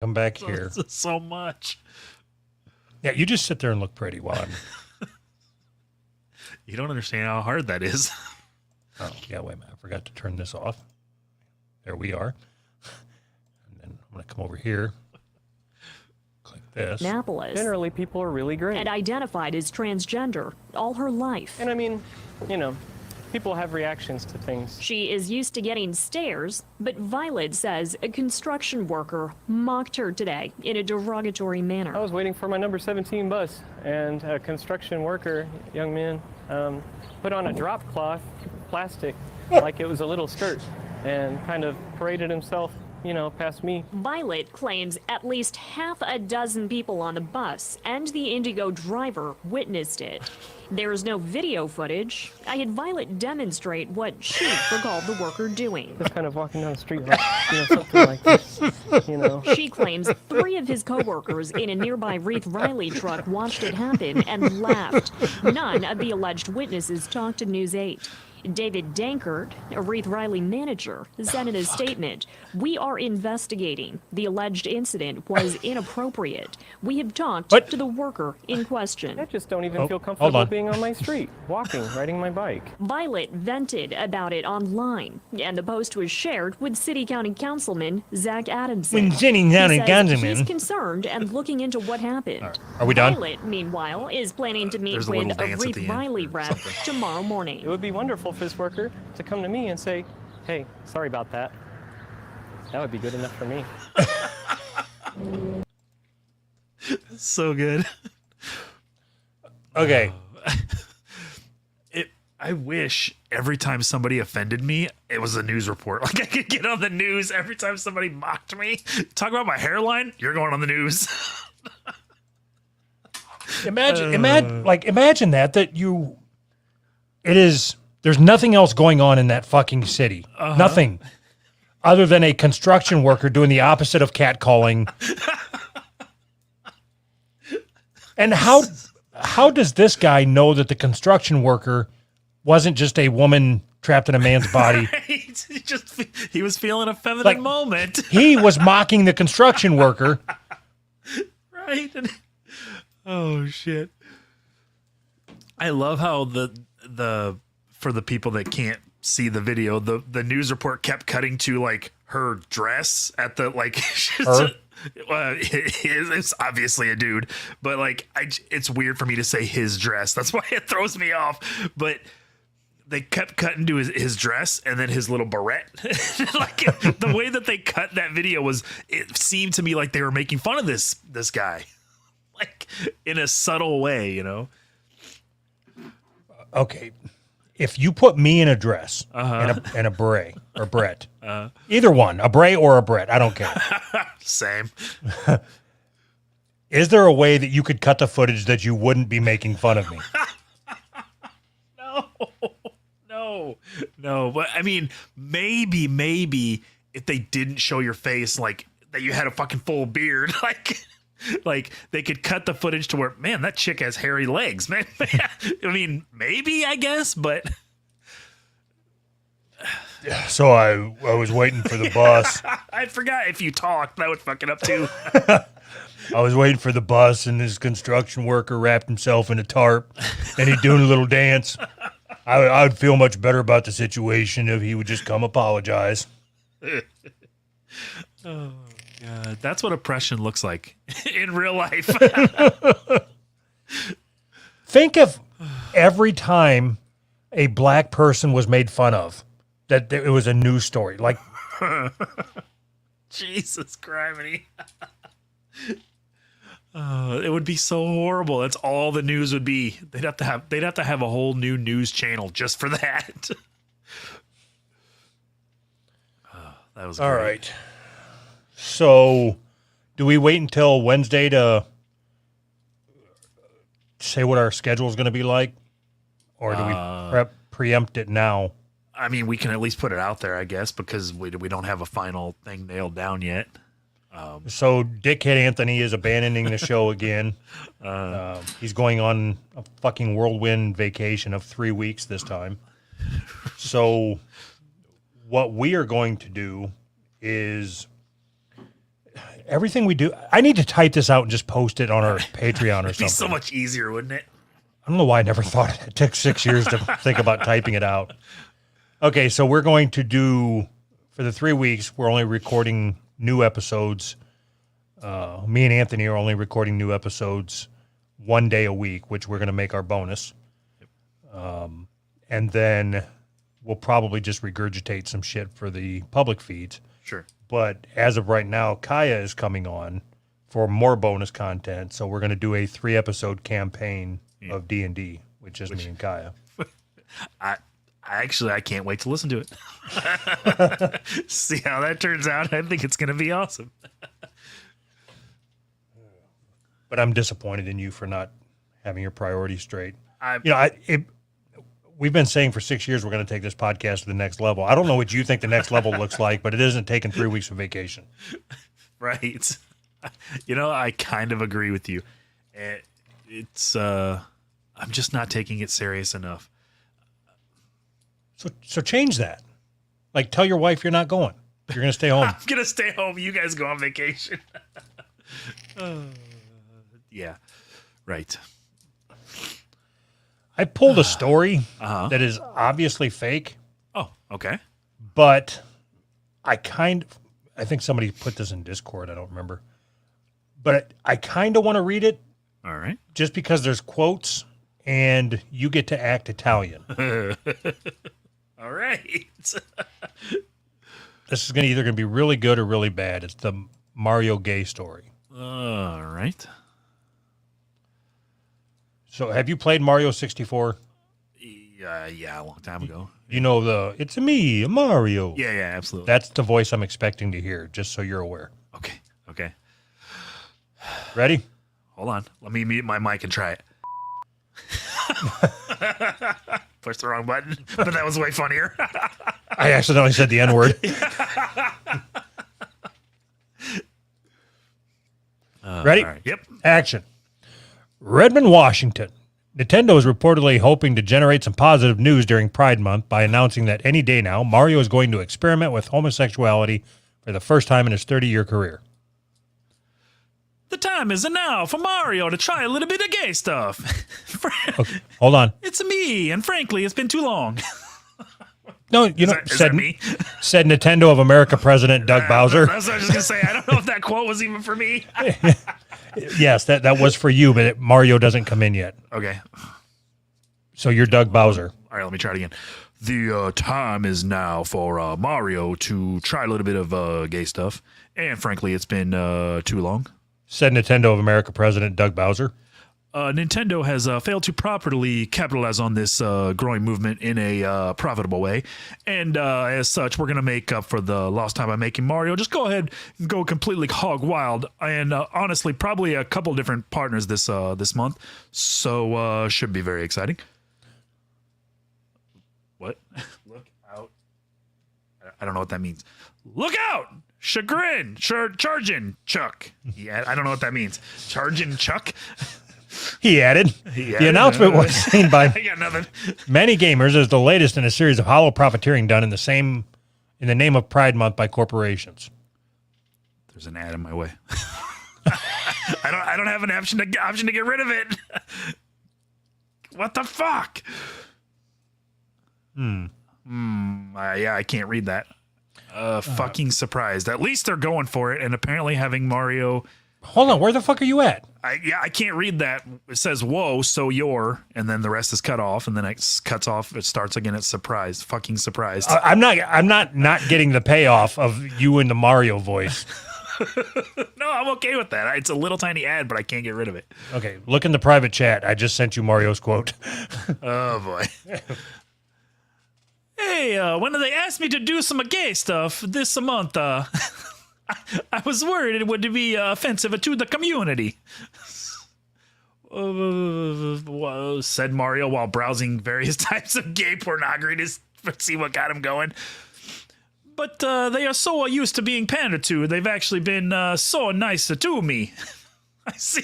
Come back here. So much. Yeah, you just sit there and look pretty while I'm... You don't understand how hard that is. Oh, yeah, wait a minute. I forgot to turn this off. There we are. And then I'm going to come over here. Click this. Annapolis. Generally, people are really great. And identified as transgender all her life. And I mean, you know, people have reactions to things. She is used to getting stares, but Violet says a construction worker mocked her today in a derogatory manner. I was waiting for my number 17 bus, and a construction worker, young man, put on a drop cloth, plastic, like it was a little skirt, and kind of paraded himself, you know, past me. Violet claims at least half a dozen people on the bus and the Indigo driver witnessed it. There is no video footage. I had Violet demonstrate what she recalled the worker doing. Just kind of walking down the street like, you know, something like this, you know. She claims 3 of his co-workers in a nearby Reith Riley truck watched it happen and laughed. None of the alleged witnesses talked to News 8. David Dankert, a Reith Riley manager, said in a statement, "We are investigating. The alleged incident was inappropriate. We have talked to the worker in question." I just don't even feel comfortable on. being on my street, walking, riding my bike. Violet vented about it online, and the post was shared with City County Councilman Zach Adamson. Sitting down He in says Councilman. he's concerned and looking into what happened. Right. Are we done? Violet, meanwhile, is planning to meet There's a with little a dance at Reith the end Riley or rep something. tomorrow morning. It would be wonderful for this worker to come to me and say, hey, sorry about that. That would be good enough for me. So good. Okay. I wish every time somebody offended me, it was a news report. Like I could get on the news every time somebody mocked me. Talk about my hairline, you're going on the news. Imagine that you... It is... There's nothing else going on in that fucking city. Nothing. Other than a construction worker doing the opposite of catcalling. And how does this guy know that the construction worker wasn't just a woman trapped in a man's body? He was feeling a feminine moment. He was mocking the construction worker. Right? Oh shit. I love how the for the people that can't see the video, the news report kept cutting to like her dress at the like Her? It's obviously a dude, but like it's weird for me to say his dress. That's why it throws me off. But they kept cutting to his dress and then his little barrette. Like the way that they cut that video it seemed to me like they were making fun of this guy, like in a subtle way, you know. Okay. If you put me in a dress and a beret or beret, either one, a beret or a beret, I don't care. Same. Is there a way that you could cut the footage that you wouldn't be making fun of me? No. But I mean, maybe if they didn't show your face, like that you had a fucking full beard, like they could cut the footage to where, man, that chick has hairy legs, man. I mean, maybe, I guess, but. So I was waiting for the bus. I forgot if you talked, that would fuck it up too. I was waiting for the bus, and this construction worker wrapped himself in a tarp, and he's doing a little dance. I would feel much better about the situation if he would just come apologize. Oh, God. That's what oppression looks like in real life. Think of every time a black person was made fun of, that it was a news story. Like, Jesus criminy. It would be so horrible. That's all the news would be. They'd have to have a whole new news channel just for that. That was great. all right. So, do we wait until Wednesday to say what our schedule is going to be like? Or do we preempt it now? I mean, we can at least put it out there, I guess, because we don't have a final thing nailed down yet. So Dickhead Anthony is abandoning the show again. He's going on a fucking whirlwind vacation of 3 weeks this time. So what we are going to do is everything we do, I need to type this out and just post it on our Patreon or It'd be so something. much easier, wouldn't it? I don't know why I never thought of it. It took 6 years to think about typing it out. Okay, so we're going to do, for the 3 weeks, we're only recording new episodes. Me and Anthony are only recording new episodes 1 day a week, which we're going to make our bonus. And then we'll probably just regurgitate some shit for the public feeds. Sure. But as of right now, Kaya is coming on for more bonus content. So we're going to do a 3-episode campaign of D&D, which is me and Kaya. I can't wait to listen to it. See how that turns out. I think it's going to be awesome. But I'm disappointed in you for not having your priorities straight. I- We've been saying for 6 years we're going to take this podcast to the next level. I don't know what you think the next level looks like, but it isn't taking 3 weeks of vacation. Right. I kind of agree with you. I'm just not taking it serious enough. So change that. Like, tell your wife you're not going. You're going to stay home. I'm going to stay home. You guys go on vacation. Yeah. Right. I pulled a story that is obviously fake, Oh, okay. but I think somebody put this in Discord. I don't remember. But I kind of want to read it All right. just because there's quotes and you get to act Italian. All right. This is either going to be really good or really bad. It's the Mario Gay story. All right. So have you played Mario 64? Yeah, a long time ago. You know it's me, Mario. Yeah, absolutely. That's the voice I'm expecting to hear, just so you're aware. Okay. Ready? Hold on. Let me mute my mic and try it. Push the wrong button, but that was way funnier. I accidentally said the N-word. Ready? All right. Yep. Action. Redmond, Washington. Nintendo is reportedly hoping to generate some positive news during Pride Month by announcing that any day now, Mario is going to experiment with homosexuality for the first time in his 30-year career. The time is now for Mario to try a little bit of gay stuff. Okay, hold on. It's me, and frankly, it's been too long. No, Is that me? Said Nintendo of America President Doug Bowser. That's what I was just going to say. I don't know if that quote was even for me. Yes, that was for you, but Mario doesn't come in yet. Okay. So you're Doug Bowser. All right, let me try it again. The time is now for Mario to try a little bit of gay stuff. And frankly, it's been too long. Said Nintendo of America President Doug Bowser. Nintendo has failed to properly capitalize on this growing movement in a profitable way. And as such, we're going to make up for the lost time by making Mario. Just go ahead and go completely hog wild. And honestly, probably a couple different partners this month. So should be very exciting. What? Look out. I don't know what that means. Look out! Chagrin! Chargin' Chuck. Yeah, I don't know what that means. Chargin' Chuck? He added. He The added, announcement was seen by I got nothing. many gamers as the latest in a series of hollow profiteering done in the name of Pride Month by corporations. There's an ad in my way. I don't have an option to get rid of it. What the fuck? Yeah, I can't read that. Fucking surprised. At least they're going for it, and apparently having Mario. Hold on, where the fuck are you at? I can't read that. It says whoa, so you're, and then the rest is cut off, and then it cuts off. It starts again at surprised. Fucking surprised. I'm not getting the payoff of you in the Mario voice. No, I'm okay with that. It's a little tiny ad, but I can't get rid of it. Okay, look in the private chat. I just sent you Mario's quote. Oh boy. Hey, when they asked me to do some gay stuff this month, I was worried it would be offensive to the community. Said Mario while browsing various types of gay pornography to see what got him going. But they are so used to being pandered to, they've actually been so nice to me. I see.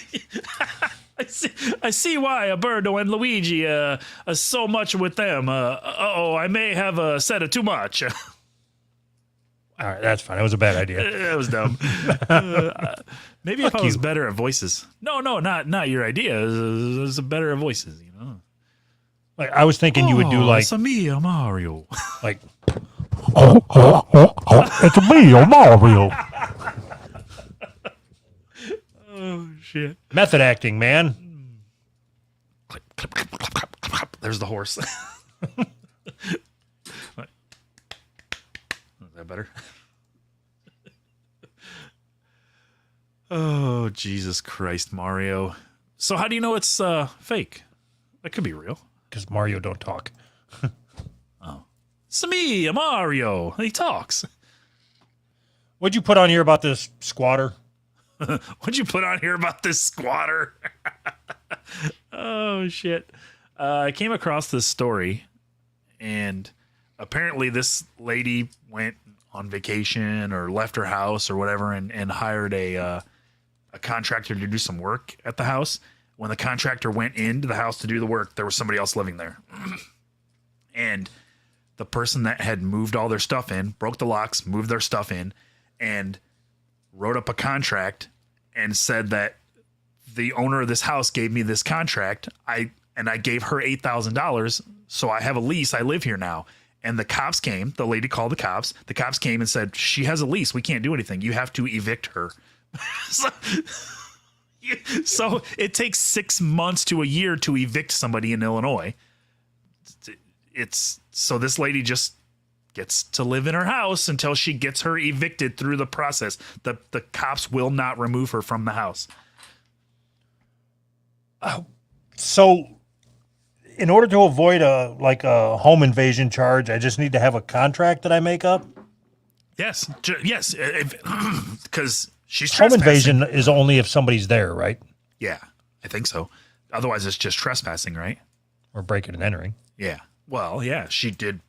I see why Birdo and Luigi are so much with them. I may have said it too much. All right, that's fine. It was a bad idea. That was dumb. Maybe if I was better at voices. No, not your idea. It was better at voices. You know. Like, I was thinking you would do like it's me, Mario. like. It's me, Mario. Oh shit! Method acting, man. Clip, clip, clip, clip, clip, clip, clip. There's the horse. Is that better? Oh, Jesus Christ, Mario. So how do you know it's fake? It could be real. Because Mario don't talk. It's me, Mario. He talks. What'd you put on here about this squatter? What'd you put on here about this squatter? Oh, shit. I came across this story, and apparently this lady went on vacation or left her house or whatever and hired a contractor to do some work at the house. When the contractor went into the house to do the work, there was somebody else living there. And the person that had moved all their stuff in, broke the locks, moved their stuff in, and wrote up a contract and said that the owner of this house gave me this contract. I gave her $8,000. So I have a lease. I live here now. And the cops came. The lady called the cops. The cops came and said, she has a lease. We can't do anything. You have to evict her. So it takes 6 months to a year to evict somebody in Illinois. So this lady just gets to live in her house until she gets her evicted through the process. The cops will not remove her from the house. So, in order to avoid a home invasion charge, I just need to have a contract that I make up. Yes, yes, because she's Home trespassing. invasion is only if somebody's there, right? Yeah, I think so. Otherwise, it's just trespassing, right? Or breaking and entering. Yeah. Well, yeah, she did.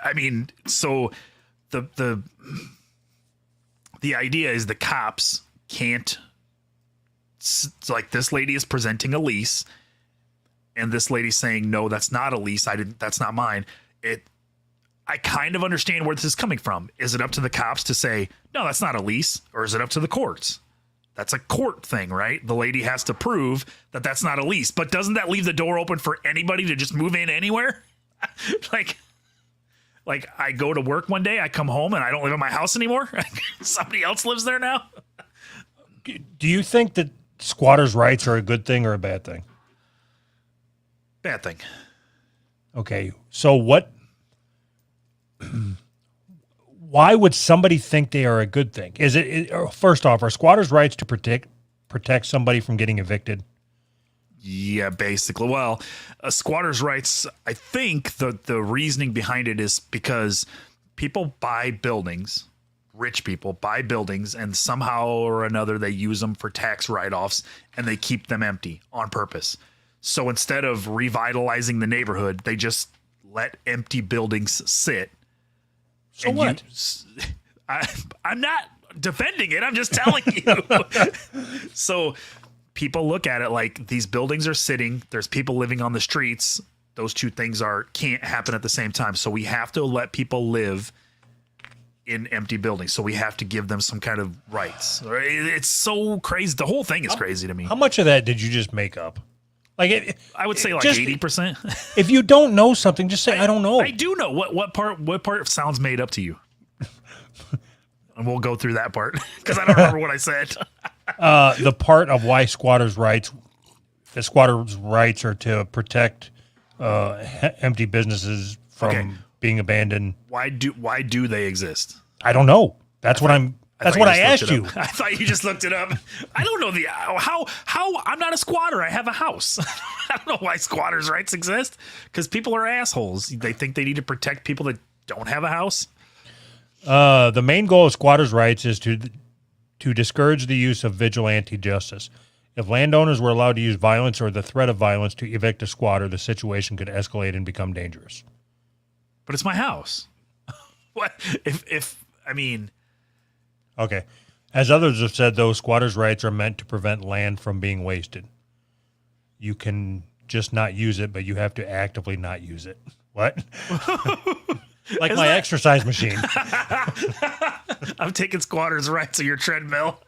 I mean, so the idea is the cops can't. Like, this lady is presenting a lease, and this lady's saying, "No, that's not a lease. That's not mine." I kind of understand where this is coming from. Is it up to the cops to say, "No, that's not a lease," or is it up to the courts? That's a court thing, right? The lady has to prove that that's not a lease. But doesn't that leave the door open for anybody to just move in anywhere? like I go to work one day, I come home, and I don't live in my house anymore. Somebody else lives there now. Do you think that squatters' rights are a good thing or a bad thing? Bad thing. Okay, so what? Why would somebody think they are a good thing? Is it first off, are squatters' rights to protect somebody from getting evicted? Yeah, basically. Well, squatters' rights, I think the reasoning behind it is because people buy buildings, rich people buy buildings, and somehow or another they use them for tax write-offs, and they keep them empty on purpose. So instead of revitalizing the neighborhood, they just let empty buildings sit. So what? I'm not defending it. I'm just telling you. So people look at it like these buildings are sitting. There's people living on the streets. Those two things can't happen at the same time. So we have to let people live in empty buildings. So we have to give them some kind of rights. It's so crazy. The whole thing is crazy to me. How much of that did you just make up? Like, I would say like just 80%. If you don't know something, just say I don't know. I do know. What part sounds made up to you? And we'll go through that part because I don't remember what I said. The part of why squatters' rights are to protect empty businesses from being abandoned. Why do they exist? I don't know. That's what I asked you. I thought you just looked it up. I don't know how I'm not a squatter. I have a house. I don't know why squatters' rights exist, because people are assholes. They think they need to protect people that don't have a house. The main goal of squatters' rights is to discourage the use of vigilante justice. If landowners were allowed to use violence or the threat of violence to evict a squatter, the situation could escalate and become dangerous. But it's my house. What Okay. As others have said, though, squatters' rights are meant to prevent land from being wasted. You can just not use it, but you have to actively not use it. What? Like my exercise machine. I'm taking squatters' rights of your treadmill.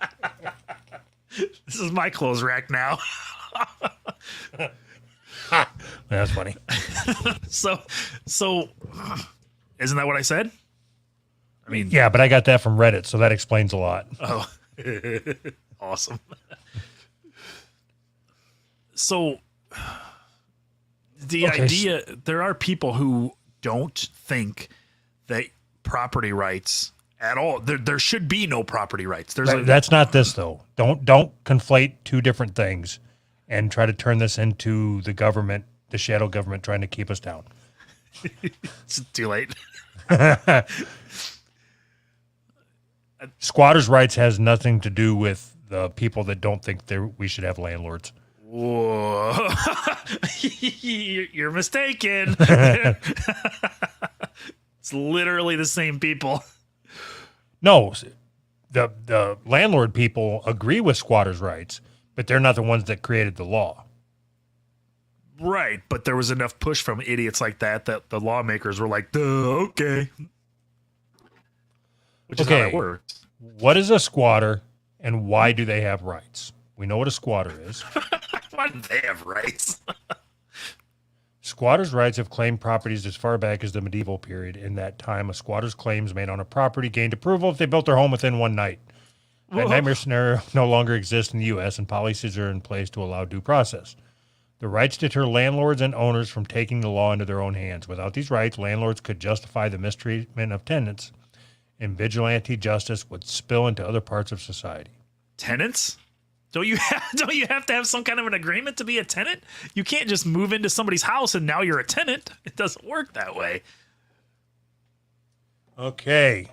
This is my clothes rack now. That's funny. So, isn't that what I said? I mean, Yeah, but I got that from Reddit, so that explains a lot. oh, awesome. So, the Okay, idea, there are people who don't think that property rights at all, there should be no property rights. There's That's not this though. Don't conflate two different things and try to turn this into the government, the shadow government trying to keep us down. it's too late. Squatters' rights has nothing to do with the people that don't think we should have landlords. Whoa. You're mistaken. It's literally the same people. No, the landlord people agree with squatters' rights, but they're not the ones that created the law. Right, but there was enough push from idiots like that the lawmakers were like, duh, okay. Which is how Okay. it works. What is a squatter and why do they have rights? We know what a squatter is. Why do they have rights? Squatters' rights have claimed properties as far back as the medieval period. In that time, a squatter's claims made on a property gained approval if they built their home within one night. That nightmare scenario no longer exists in the U.S., and policies are in place to allow due process. The rights deter landlords and owners from taking the law into their own hands. Without these rights, landlords could justify the mistreatment of tenants, and vigilante justice would spill into other parts of society. Tenants? Don't you have to have some kind of an agreement to be a tenant? You can't just move into somebody's house and now you're a tenant. It doesn't work that way. Okay.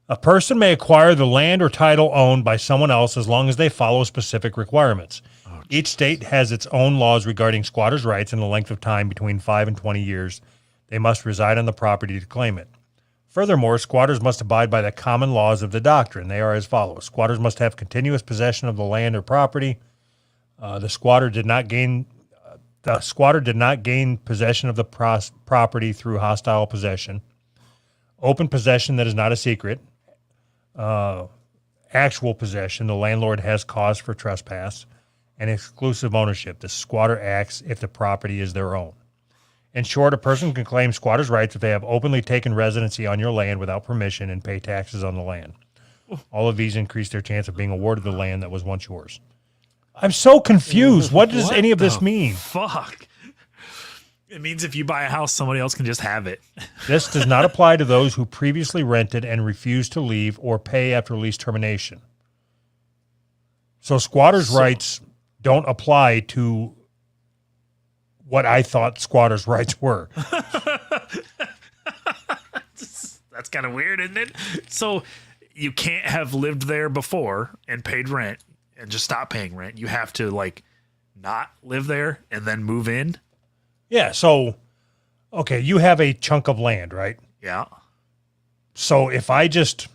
A person may acquire the land or title owned by someone else as long as they follow specific requirements. Each state has its own laws regarding squatters' rights and the length of time between 5 and 20 years they must reside on the property to claim it. Furthermore, squatters must abide by the common laws of the doctrine. They are as follows. Squatters must have continuous possession of the land or property. The squatter did not gain possession of the property through hostile possession. Open possession that is not a secret. Actual possession. The landlord has cause for trespass. And exclusive ownership. The squatter acts if the property is their own. In short, a person can claim squatters' rights if they have openly taken residency on your land without permission and pay taxes on the land. All of these increase their chance of being awarded the land that was once yours. I'm so confused. What does any of this mean? Fuck. It means if you buy a house, somebody else can just have it. This does not apply to those who previously rented and refused to leave or pay after lease termination. So squatters' rights don't apply to what I thought squatters' rights were. That's kind of weird, isn't it? So you can't have lived there before and paid rent and just stop paying rent. You have to like not live there and then move in. Yeah, so, okay, you have a chunk of land, right? Yeah. So if I just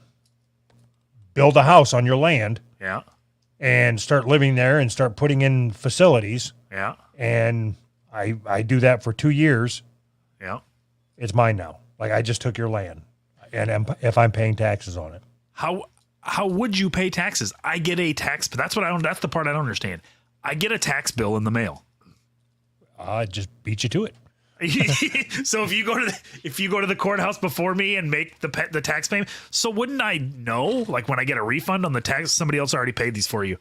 build a house on your land Yeah. and start living there and start putting in facilities, Yeah. and I do that for 2 years, Yeah. it's mine now. Like I just took your land, and if I'm paying taxes on it. How would you pay taxes? I get a tax, but that's the part I don't understand. I get a tax bill in the mail. I just beat you to it. So if you go to the courthouse before me and make the tax payment, so wouldn't I know? Like when I get a refund on the tax, somebody else already paid these for you.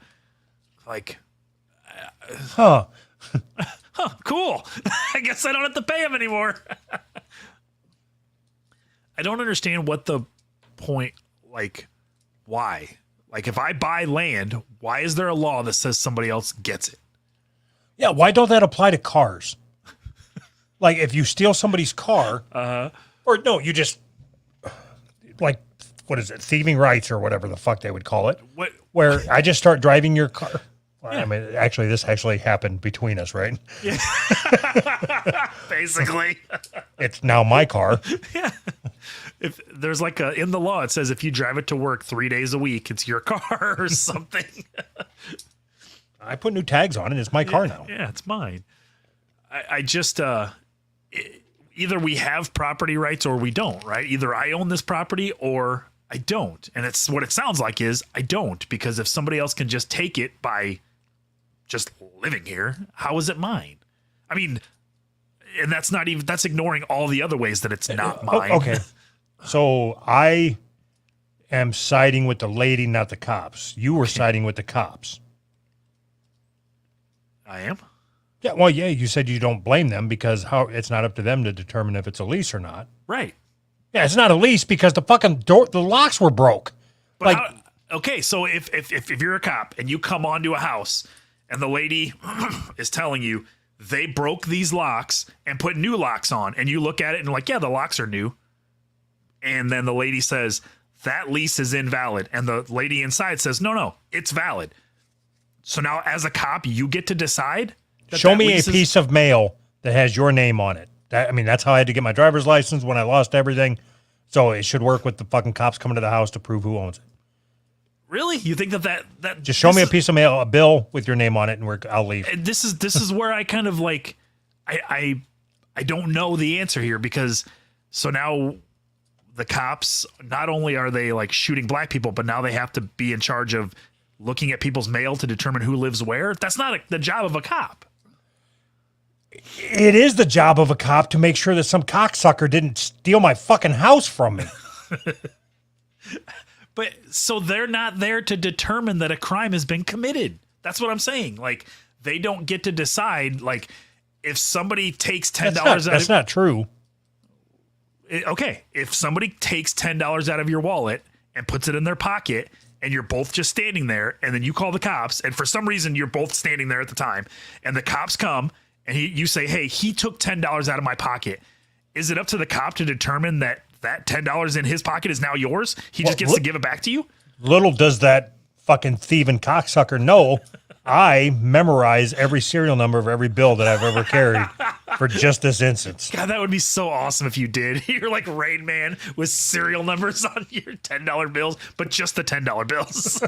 Like, Huh. cool. I guess I don't have to pay them anymore. I don't understand what the point. Like, why? Like, if I buy land, why is there a law that says somebody else gets it? Yeah, why don't that apply to cars? Like if you steal somebody's car, or no, you just like what is it, thieving rights or whatever the fuck they would call it. What? Where I just start driving your car. Well, I mean, actually, this actually happened between us, right? Basically. It's now my car. If there's like in the law, it says if you drive it to work 3 days a week, it's your car or something. I put new tags on it. It's my car now. Yeah, it's mine. I just, either we have property rights or we don't, right? Either I own this property or I don't. And it's what it sounds like is I don't, because if somebody else can just take it by just living here, how is it mine? I mean, and that's ignoring all the other ways that it's not mine. Okay. So I am siding with the lady, not the cops. You were siding with the cops. I am. Yeah, well, yeah, you said you don't blame them because it's not up to them to determine if it's a lease or not. Right. Yeah, it's not a lease because the fucking the locks were broke. But okay, so if you're a cop and you come onto a house and the lady is telling you they broke these locks and put new locks on, and you look at it and like, yeah, the locks are new. And then the lady says that lease is invalid. And the lady inside says, no, it's valid. So now as a cop, you get to decide. Show me a piece of mail that has your name on it. That's how I had to get my driver's license when I lost everything. So it should work with the fucking cops coming to the house to prove who owns it. Really? You think that Just show me a piece of mail, a bill with your name on it, and I'll leave. This is where I kind of like, I don't know the answer here, because so now the cops, not only are they like shooting black people, but now they have to be in charge of looking at people's mail to determine who lives where. That's not the job of a cop. It is the job of a cop to make sure that some cocksucker didn't steal my fucking house from me. But so they're not there to determine that a crime has been committed. That's what I'm saying. Like, they don't get to decide, like, if somebody takes $10 That's not true. Okay, if somebody takes $10 out of your wallet and puts it in their pocket, and you're both just standing there, and then you call the cops, and for some reason you're both standing there at the time, and the cops come, and you say, hey, he took $10 out of my pocket. Is it up to the cop to determine that $10 in his pocket is now yours? He just gets to give it back to you? Little does that fucking thieving cocksucker know, I memorize every serial number of every bill that I've ever carried for just this instance. God, that would be so awesome if you did. You're like Rain Man with serial numbers on your $10 bills, but just the $10 bills.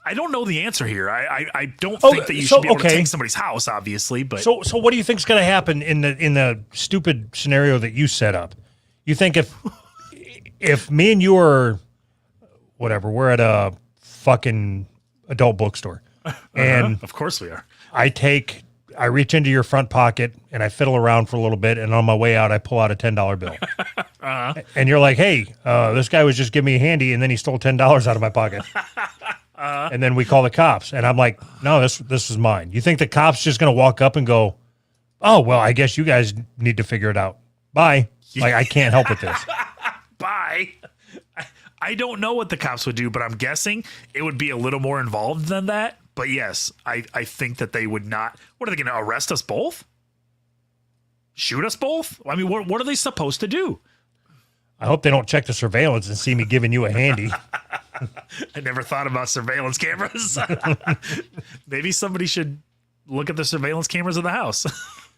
I don't know the answer here. I don't think that you should be able to take somebody's house, obviously. But so what do you think is going to happen in the stupid scenario that you set up? You think if me and you are whatever, we're at a fucking adult bookstore, and of course we are. I reach into your front pocket and I fiddle around for a little bit, and on my way out I pull out a $10 bill, and you're like, "Hey, this guy was just giving me a handy, and then he stole $10 out of my pocket." And then we call the cops, and I'm like, "No, this is mine." You think the cops just gonna walk up and go, "Oh, well, I guess you guys need to figure it out. Bye." Like, I can't help with this. Bye. I don't know what the cops would do, but I'm guessing it would be a little more involved than that. But yes, I think that they would not. What are they going to arrest us both? Shoot us both? I mean, what are they supposed to do? I hope they don't check the surveillance and see me giving you a handy. I never thought about surveillance cameras. Maybe somebody should look at the surveillance cameras of the house.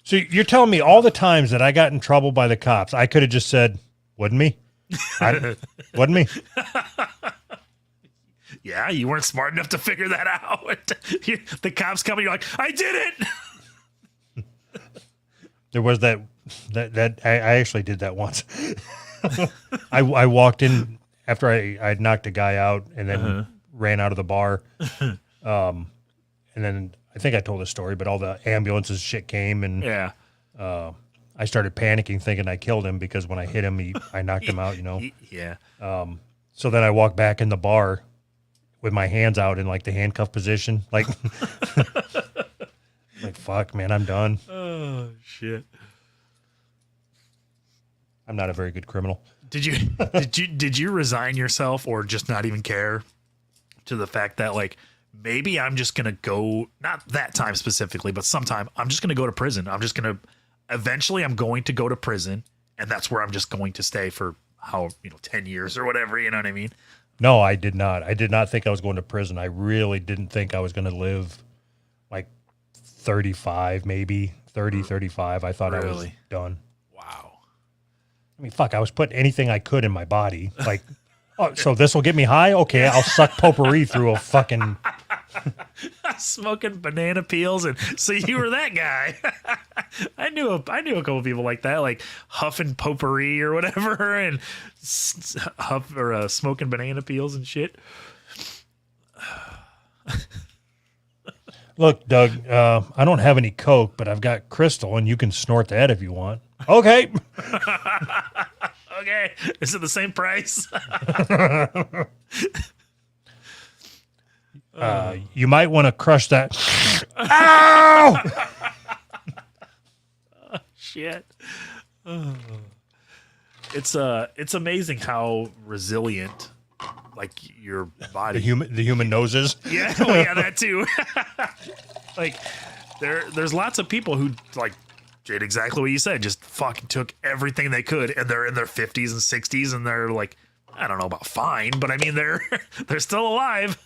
So you're telling me all the times that I got in trouble by the cops, I could have just said, "Wasn't me? Wasn't me?" Yeah, you weren't smart enough to figure that out. The cops come and you're like, "I did it." There was that I actually did that once. I walked in after I'd knocked a guy out and then ran out of the bar. And then I think I told this story, but all the ambulances shit came, and Yeah. I started panicking thinking I killed him because when I hit him, I knocked him out, you know? Yeah. So then I walked back in the bar with my hands out in like the handcuff position. Like, like, fuck, man, I'm done. Oh, shit. I'm not a very good criminal. Did you resign yourself, or just not even care, to the fact that, like, maybe I'm just going to go, not that time specifically, but sometime I'm just going to go to prison. Eventually I'm going to go to prison, and that's where I'm just going to stay for 10 years or whatever, you know what I mean? No, I did not. I did not think I was going to prison. I really didn't think I was going to live like 35, maybe 30, 35. I thought I was Really? done. Wow. I mean, fuck, I was putting anything I could in my body. Like, oh, so this will get me high? Okay, I'll suck potpourri through a fucking Smoking banana peels, and so you were that guy. I knew a couple people like that, like huffing potpourri or whatever, and smoking banana peels and shit. Look, Doug, I don't have any Coke, but I've got Crystal, and you can snort that if you want. Okay. Okay, is it the same price? You might want to crush that. Ow! Shit. It's amazing how resilient, like, your body. The human noses. Yeah, oh yeah, that too. Like, there's lots of people who, like, did exactly what you said, just fucking took everything they could, and they're in their 50s and 60s, and they're like, I don't know about fine, but I mean, they're still alive.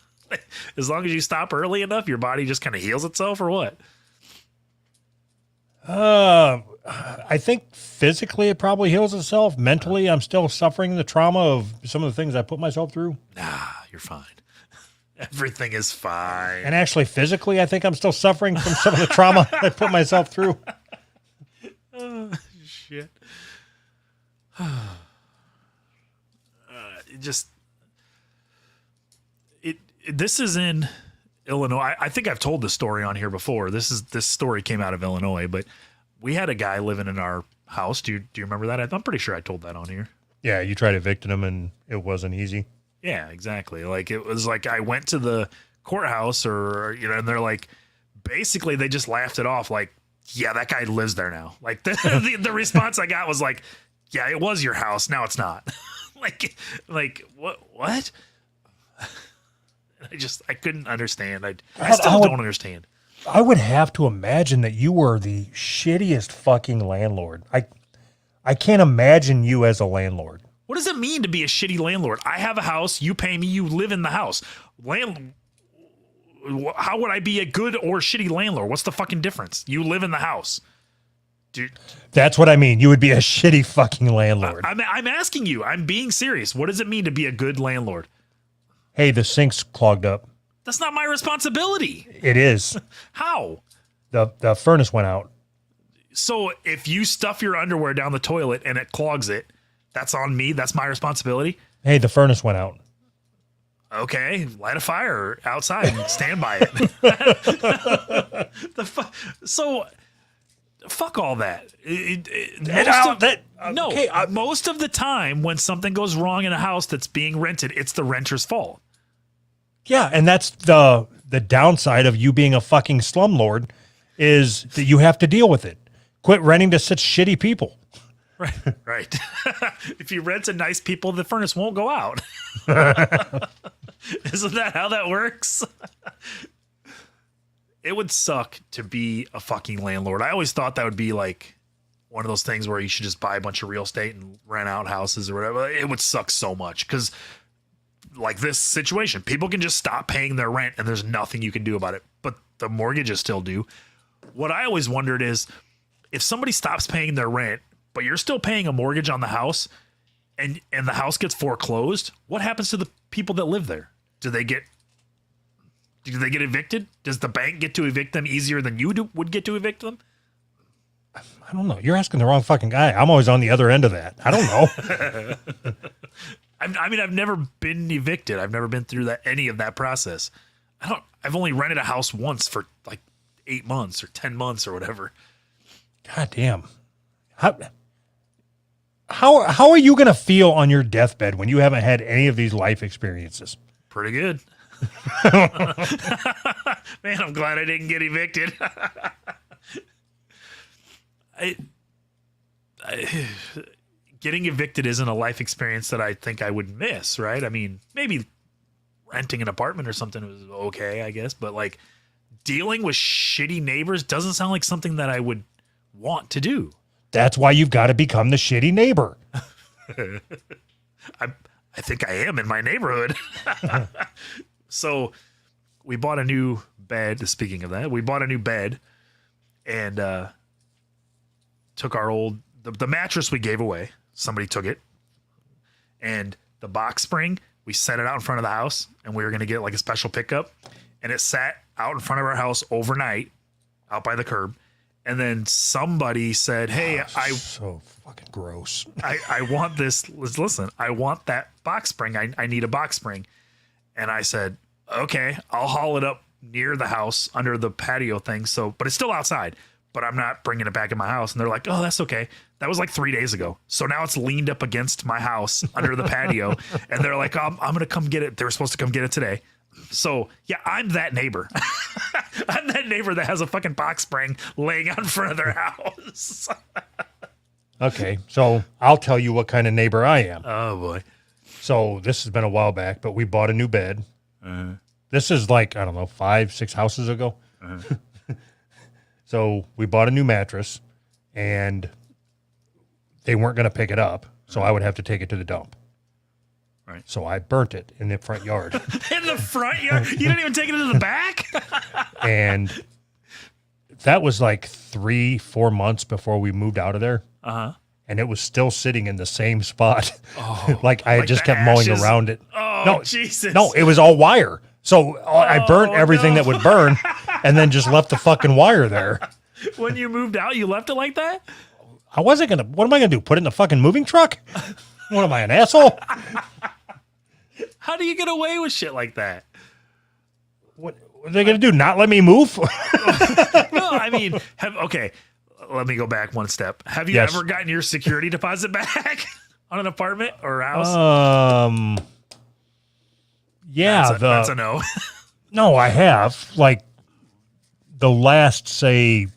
As long as you stop early enough, your body just kind of heals itself, or what? I think physically it probably heals itself. Mentally, I'm still suffering the trauma of some of the things I put myself through. Nah, you're fine. Everything is fine. And actually, physically, I think I'm still suffering from some of the trauma I put myself through. Shit. This is in Illinois. I think I've told this story on here before. This story came out of Illinois, but we had a guy living in our house. Do you remember that? I'm pretty sure I told that on here. Yeah, you tried evicting him, and it wasn't easy. Yeah, exactly. Like, it was like I went to the courthouse, and they're like, basically they just laughed it off. Like, yeah, that guy lives there now. Like, the response I got was like, yeah, it was your house. Now it's not. like what? I couldn't understand. I still don't understand. I would have to imagine that you were the shittiest fucking landlord. I can't imagine you as a landlord. What does it mean to be a shitty landlord? I have a house. You pay me. You live in the house. How would I be a good or shitty landlord? What's the fucking difference? You live in the house. Dude, that's what I mean. You would be a shitty fucking landlord. I'm asking you. I'm being serious. What does it mean to be a good landlord? Hey, the sink's clogged up. That's not my responsibility. It is. How? The furnace went out. So if you stuff your underwear down the toilet and it clogs it, that's on me. That's my responsibility. Hey, the furnace went out. Okay, light a fire outside and stand by it. So, fuck all that. Most of the time when something goes wrong in a house that's being rented, it's the renter's fault. Yeah, and that's the downside of you being a fucking slumlord is that you have to deal with it. Quit renting to such shitty people. Right. If you rent to nice people, the furnace won't go out. Isn't that how that works? It would suck to be a fucking landlord. I always thought that would be like one of those things where you should just buy a bunch of real estate and rent out houses or whatever. It would suck so much because, like this situation, people can just stop paying their rent and there's nothing you can do about it. But the mortgages still do. What I always wondered is if somebody stops paying their rent, but you're still paying a mortgage on the house and the house gets foreclosed, what happens to the people that live there? Do they get evicted? Does the bank get to evict them easier than you would get to evict them? I don't know. You're asking the wrong fucking guy. I'm always on the other end of that. I don't know. I've never been evicted. I've never been through any of that process. I've only rented a house once for like 8 months or 10 months or whatever. God damn. How are you going to feel on your deathbed when you haven't had any of these life experiences? Pretty good. Man, I'm glad I didn't get evicted. Getting evicted isn't a life experience that I think I would miss, right? I mean, maybe renting an apartment or something was okay, I guess, but like dealing with shitty neighbors doesn't sound like something that I would want to do. That's why you've got to become the shitty neighbor. I think I am in my neighborhood. So we bought a new bed. Speaking of that, we bought a new bed and took our old, the mattress we gave away. Somebody took it. And the box spring, we set it out in front of the house and we were going to get like a special pickup. and it sat out in front of our house overnight, out by the curb. And then somebody said, "Hey, So fucking gross. I want this. Listen, I want that box spring. I need a box spring." And I said, "Okay, I'll haul it up near the house under the patio thing. So, but it's still outside, but I'm not bringing it back in my house." And they're like, "Oh, that's okay." That was like 3 days ago. So now it's leaned up against my house under the patio. And they're like, I'm going to come get it. They were supposed to come get it today. So yeah, I'm that neighbor. I'm that neighbor that has a fucking box spring laying out in front of their house. Okay, so I'll tell you what kind of neighbor I am. Oh boy. So this has been a while back, but we bought a new bed. This is like, I don't know, 5-6 houses ago. So we bought a new mattress, and they weren't going to pick it up, so I would have to take it to the dump. Right. So I burnt it in the front yard. In the front yard? You didn't even take it to the back? And that was like 3-4 months before we moved out of there. Uh-huh. And it was still sitting in the same spot. Oh, like I had like just the kept mowing ashes? around it. Oh, no, Jesus. No, it was all wire. So I burnt everything that would burn and then just left the fucking wire there. When you moved out, you left it like that? I wasn't going to, what am I going to do? Put it in the fucking moving truck? What am I, an asshole? How do you get away with shit like that? What are they going to do? Not let me move? No, I mean, okay, let me go back one step. Have you Yes. ever gotten your security deposit back on an apartment or a house? Yeah. That's a no. No, I have. Like the last, say,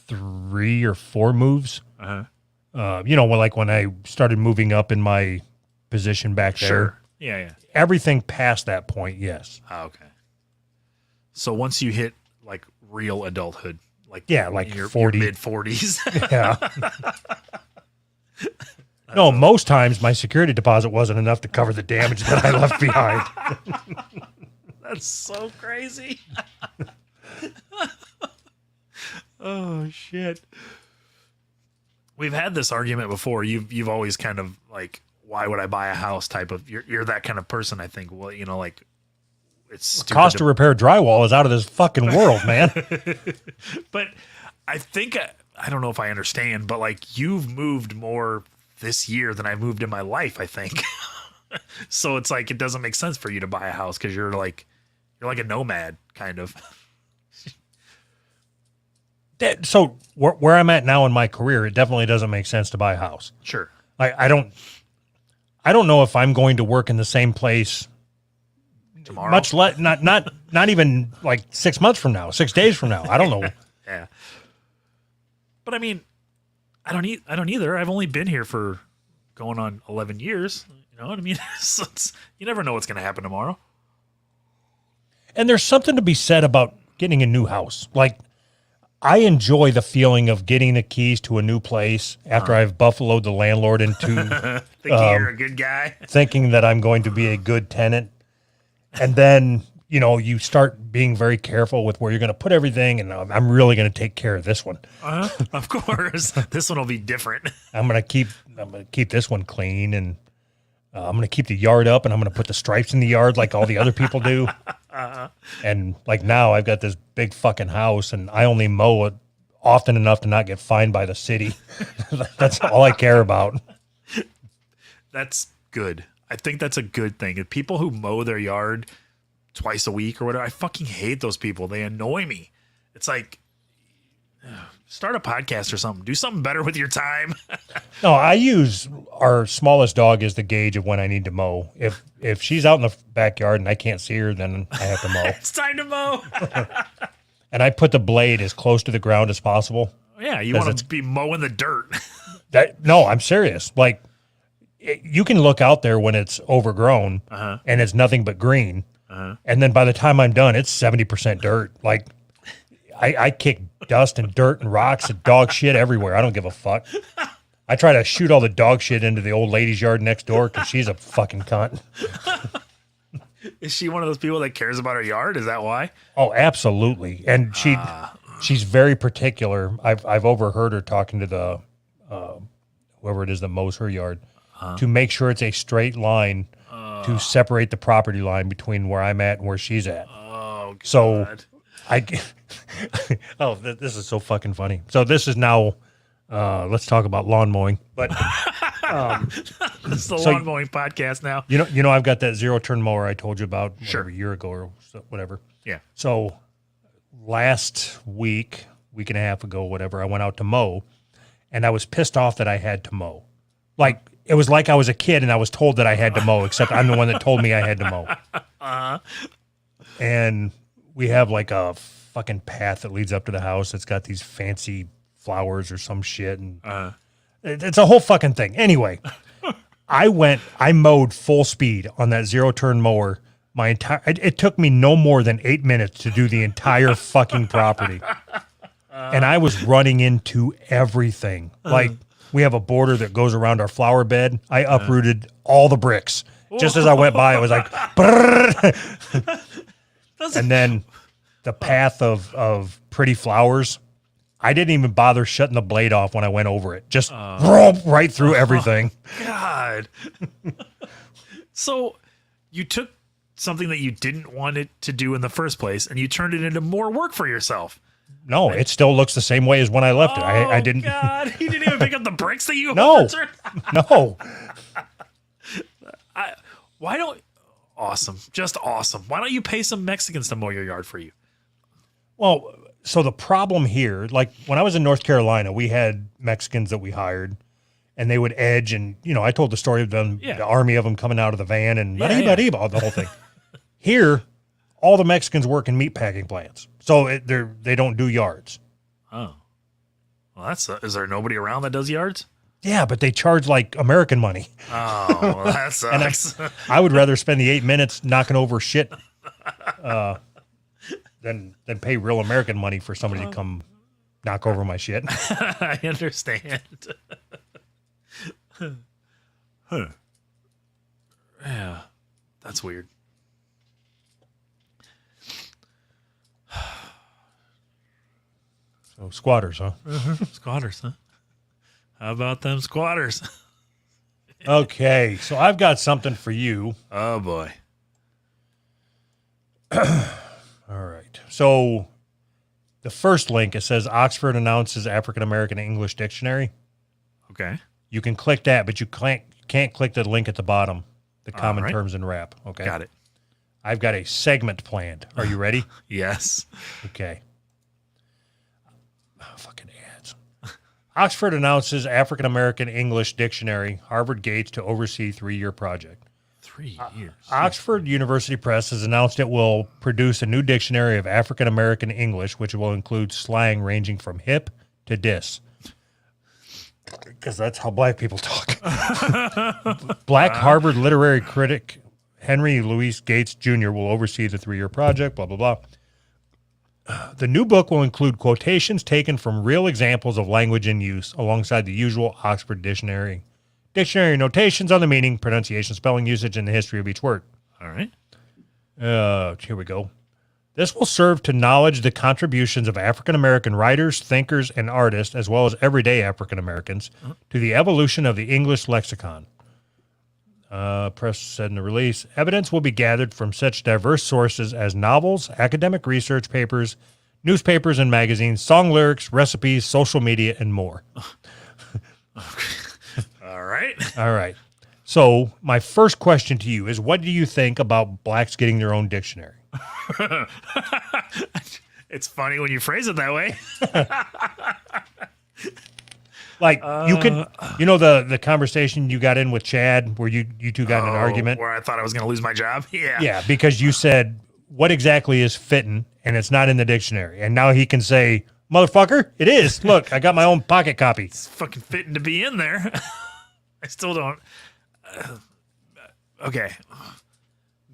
3 or 4 moves. When I started moving up in my position back there. Sure. Yeah. Everything past that point, yes. Oh, okay. So once you hit like real adulthood, like like your 40. mid 40s. Yeah. No, most times my security deposit wasn't enough to cover the damage that I left behind. That's so crazy. Oh shit. We've had this argument before. You've always kind of like, why would I buy a house type of, you're that kind of person, I think. Well, like it's stupid Cost to repair drywall is out of this fucking world, man. but I think, I don't know if I understand, but like you've moved more this year than I've moved in my life, I think. So it's like, it doesn't make sense for you to buy a house because you're like a nomad kind of. So where I'm at now in my career, it definitely doesn't make sense to buy a house. Sure. I don't know if I'm going to work in the same place Tomorrow. much less, not even like 6 months from now, 6 days from now. I don't know. Yeah. But I mean, I don't either. I've only been here for going on 11 years. You know what I mean? So you never know what's going to happen tomorrow. And there's something to be said about getting a new house. Like, I enjoy the feeling of getting the keys to a new place after I've buffaloed the landlord into Think you're a good guy. thinking that I'm going to be a good tenant. And then, you start being very careful with where you're going to put everything. And I'm really going to take care of this one. Of course. This one will be different. I'm going to keep this one clean, and I'm going to keep the yard up, and I'm going to put the stripes in the yard like all the other people do. And like now I've got this big fucking house, and I only mow it often enough to not get fined by the city. That's all I care about. That's good. I think that's a good thing. And people who mow their yard twice a week or whatever, I fucking hate those people. They annoy me. It's like, start a podcast or something. Do something better with your time. No, I use our smallest dog as the gauge of when I need to mow. If she's out in the backyard and I can't see her, then I have to mow. It's time to mow. And I put the blade as close to the ground as possible. Yeah, you want to be mowing the dirt. No, I'm serious. Like, you can look out there when it's overgrown and it's nothing but green. And then by the time I'm done, it's 70% dirt. Like, I kick dust and dirt and rocks and dog shit everywhere. I don't give a fuck. I try to shoot all the dog shit into the old lady's yard next door because she's a fucking cunt. Is she one of those people that cares about her yard? Is that why? Oh, absolutely. And she's very particular. I've overheard her talking to the whoever it is that mows her yard to make sure it's a straight line to separate the property line between where I'm at and where she's at. Oh, So God. this is so fucking funny. So this is now, let's talk about lawn mowing. But It's the So- lawn mowing podcast now. you know, I've got that zero turn mower I told you about Sure. a year ago or whatever. Yeah. So last week and a half ago, whatever, I went out to mow, and I was pissed off that I had to mow. Like, it was like I was a kid and I was told that I had to mow, except I'm the one that told me I had to mow. And we have like a fucking path that leads up to the house that's got these fancy flowers or some shit, and it's a whole fucking thing. Anyway, I mowed full speed on that zero turn mower. It took me no more than 8 minutes to do the entire fucking property. And I was running into everything. Like, we have a border that goes around our flower bed. I uprooted all the bricks. Just as I went by, it was like, brrr. And then the path of pretty flowers, I didn't even bother shutting the blade off when I went over it. Just right through everything. God. So you took something that you didn't want it to do in the first place, and you turned it into more work for yourself. No, it still looks the same way as when I left it. I didn't. God, he didn't even pick up the bricks that you No. overturned? No. Why don't? Awesome, just awesome. Why don't you pay some Mexicans to mow your yard for you? Well, so the problem here, like when I was in North Carolina, we had Mexicans that we hired, and they would edge, and I told the story of them, Yeah. the army of them coming out of the van and Yeah, the whole thing. Here, all the Mexicans work in meat packing plants, so they don't do yards. Oh, well, is there nobody around that does yards? Yeah, but they charge like American money. Oh, well, that sucks. I would rather spend the 8 minutes knocking over shit than pay real American money for somebody to come knock over my shit. I understand. Huh. Yeah, that's weird. So squatters, huh? Squatters, huh? How about them squatters? Okay, so I've got something for you. Oh boy. All right. So the first link, it says Oxford announces African American English Dictionary. Okay. You can click that, but you can't click the link at the bottom, the common right. terms and rap. Okay. Got it. I've got a segment planned. Are you ready? Yes. Okay. Oh, fucking ads. Oxford announces African American English Dictionary, Harvard Gates to oversee 3-year project. 3 years. Oxford University Press has announced it will produce a new dictionary of African American English, which will include slang ranging from hip to dis. Because that's how black people talk. Black Harvard literary critic Henry Louis Gates Jr. will oversee the 3-year project, blah, blah, blah. The new book will include quotations taken from real examples of language in use alongside the usual Oxford dictionary notations on the meaning, pronunciation, spelling, usage, and the history of each word. All right. Here we go. This will serve to knowledge the contributions of African American writers, thinkers, and artists, as well as everyday African Americans, to the evolution of the English lexicon. Press said in the release, evidence will be gathered from such diverse sources as novels, academic research papers, newspapers and magazines, song lyrics, recipes, social media, and more. All right. All right. So my first question to you is, what do you think about blacks getting their own dictionary? It's funny when you phrase it that way. Like you could, the conversation you got in with Chad where you two got in an argument. Where I thought I was going to lose my job. Yeah. Yeah, because you said, what exactly is fitting? And it's not in the dictionary. And now he can say, motherfucker, it is. Look, I got my own pocket copy. It's fucking fitting to be in there. I still don't. Okay.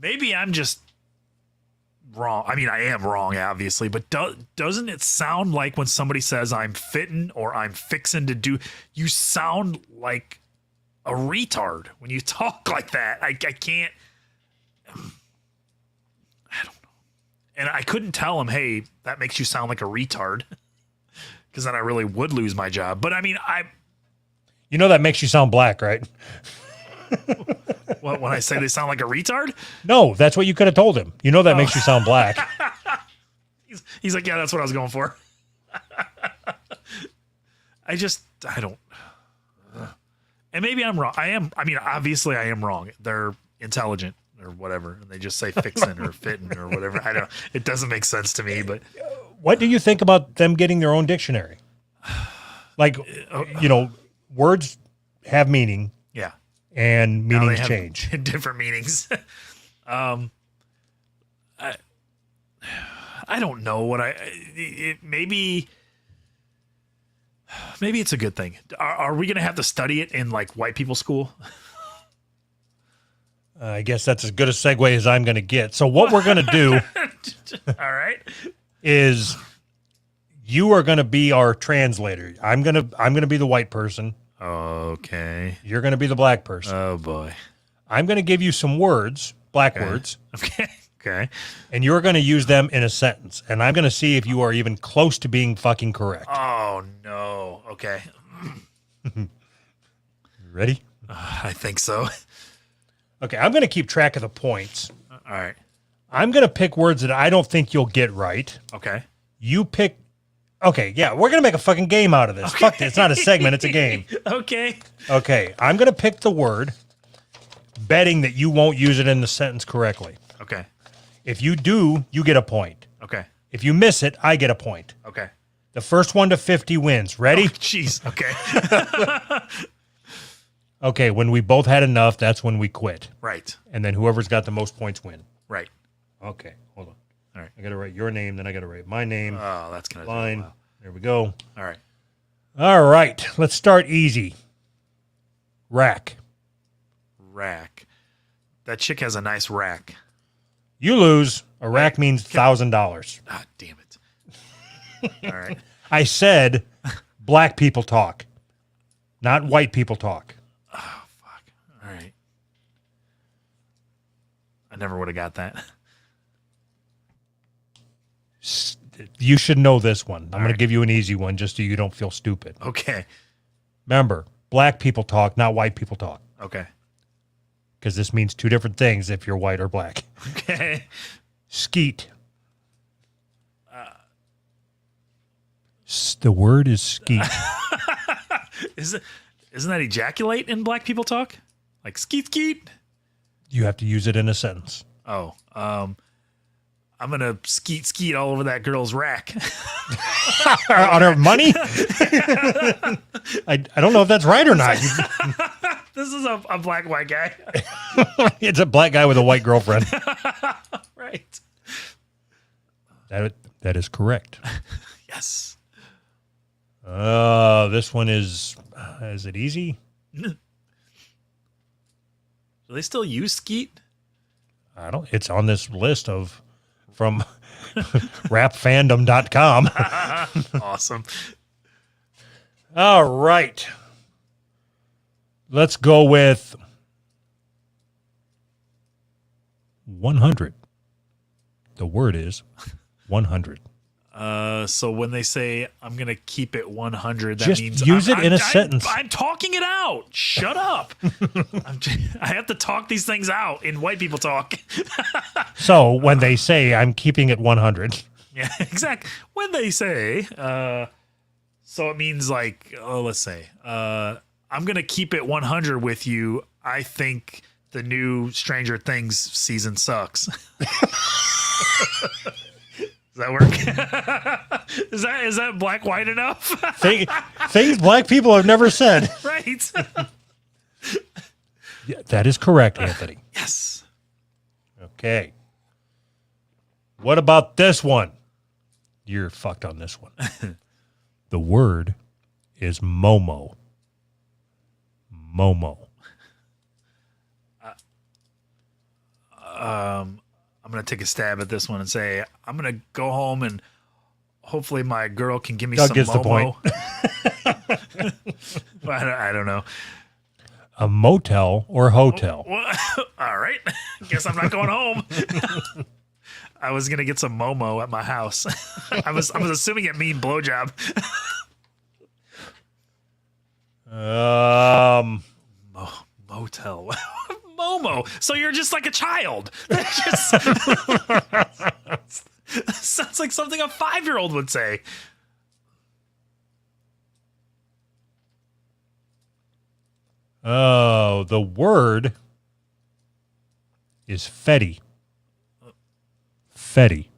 Maybe I'm just wrong. I mean, I am wrong, obviously, but doesn't it sound like when somebody says I'm fitting or I'm fixing to do, you sound like a retard when you talk like that. I can't. I don't know. And I couldn't tell him, hey, that makes you sound like a retard. Because then I really would lose my job. But I mean, You know that makes you sound black, right? when I say they sound like a retard? No, that's what you could have told him. You know that makes you sound black. He's like, yeah, that's what I was going for. I don't. And maybe I'm wrong. I mean, obviously I am wrong. They're intelligent or whatever. And they just say fixin' or fitting or whatever. I don't, it doesn't make sense to me, but What do you think about them getting their own dictionary? Like, words have meaning yeah. and Now they meanings have change. different meanings. I don't know what maybe it's a good thing. Are we going to have to study it in like white people school? I guess that's as good a segue as I'm going to get. So what we're going to do All right. is you are going to be our translator. I'm going to be the white person. Okay. You're going to be the black person. Oh boy. I'm going to give you some words, black words, Okay. Okay. and you're going to use them in a sentence. And I'm going to see if you are even close to being fucking correct. Oh no. Okay. Ready? I think so. Okay, I'm going to keep track of the points. All right. I'm going to pick words that I don't think you'll get right. Okay. You pick. Okay, yeah, we're going to make a fucking game out of this. Fuck this. It's not a segment, it's a game. Okay. Okay, I'm going to pick the word, betting that you won't use it in the sentence correctly. Okay. If you do, you get a point. Okay. If you miss it, I get a point. Okay. The first one to 50 wins. Ready? Jeez. Okay. Okay, when we both had enough, that's when we quit. Right. And then whoever's got the most points win. Right. Okay, hold on. All right. I got to write your name, then I got to write my name. Oh, that's gonna do Line. it. Wow. There we go. All right. All right, let's start easy. Rack. Rack. That chick has a nice rack. You lose. A rack means $1,000. Ah, damn it. All right. I said black people talk, not white people talk. Oh, fuck. All right. I never would have got that. You should know this one. I'm going right. to give you an easy one just so you don't feel stupid. Okay. Remember, black people talk, not white people talk, Okay. because this means two different things if you're white or black. Okay. Skeet. The word is skeet. Isn't that ejaculate in black people talk? Like skeet skeet? You have to use it in a sentence. Oh, I'm gonna skeet skeet all over that girl's rack. On her money? I don't know if that's right or not. This is a black white guy. It's a black guy with a white girlfriend. Right. That is correct. Yes. This one is it easy? Do they still use skeet? I don't. It's on this list from rapfandom.com. Awesome. All right. Let's go with 100. The word is 100. So when they say I'm gonna keep it 100, that Just means use it in a sentence. I'm talking it out. Shut up. I have to talk these things out in white people talk. So when they say I'm keeping it 100, Yeah, exactly. When they say, so it means like, let's say, I'm gonna keep it 100 with you. I think the new Stranger Things season sucks. Does that work? is that black white enough? things black people have never said. Right. Yeah, that is correct, Anthony. Yes. Okay. What about this one? You're fucked on this one. The word is Momo. Momo. I'm gonna take a stab at this one and say I'm gonna go home and hopefully my girl can give me Doug some gets the Momo. point. I don't know. A motel or hotel. Well, all right. Guess I'm not going home. I was gonna get some Momo at my house. I was assuming it mean blowjob. Motel. Momo. So you're just like a child. Sounds like something a 5-year-old would say. Oh, the word is Fetty. Fetty.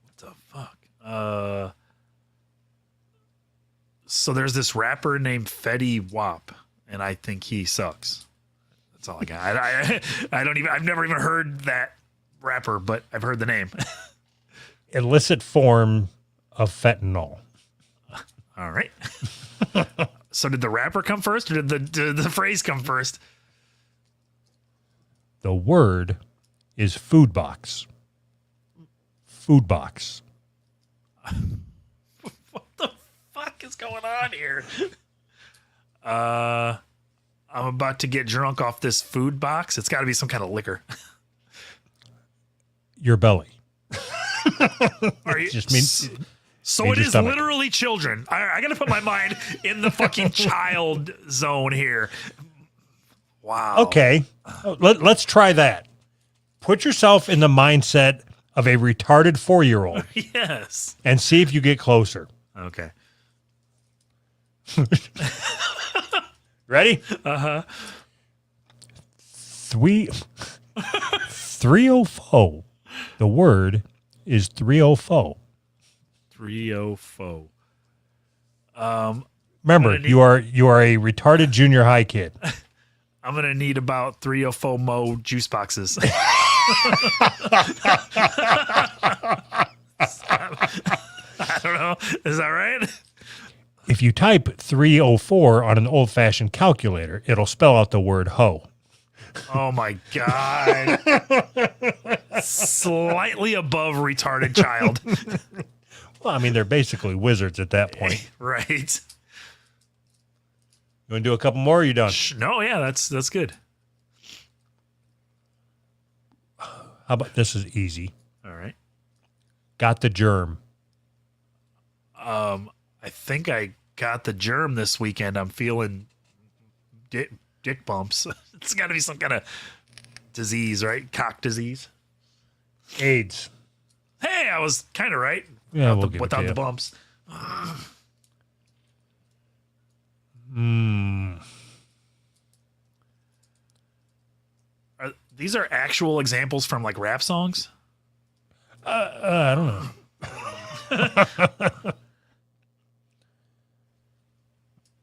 What the fuck? So there's this rapper named Fetty Wap, and I think he sucks. That's all I got. I don't even. I've never even heard that rapper, but I've heard the name. Illicit form of fentanyl. All right. So did the rapper come first, or did the phrase come first? The word is food box. Food box. What the fuck is going on here? I'm about to get drunk off this food box. It's got to be some kind of liquor. Your belly. Are you Just means So Means it your is stomach. literally children. I got to put my mind in the fucking child zone here. Wow. okay. Let's try that. Put yourself in the mindset of a retarded 4-year-old Yes. and see if you get closer. Okay. Ready? Uh-huh. 304. The word is 304. 304. Remember, need- you are a retarded junior high kid. I'm going to need about 304 mo juice boxes. I don't know. Is that right? If you type 304 on an old-fashioned calculator, it'll spell out the word hoe. Oh my God. Slightly above retarded child. Well, I mean, they're basically wizards at that point. Right. You want to do a couple more? Or are you done? No, yeah, that's good. How about this is easy. All right. Got the germ. I think I got the germ this weekend. I'm feeling dick bumps. It's got to be some kind of disease, right? Cock disease. AIDS. Hey, I was kind of right. Yeah, Without we'll the, give it without to the you. bumps. These are actual examples from like rap songs. I don't know.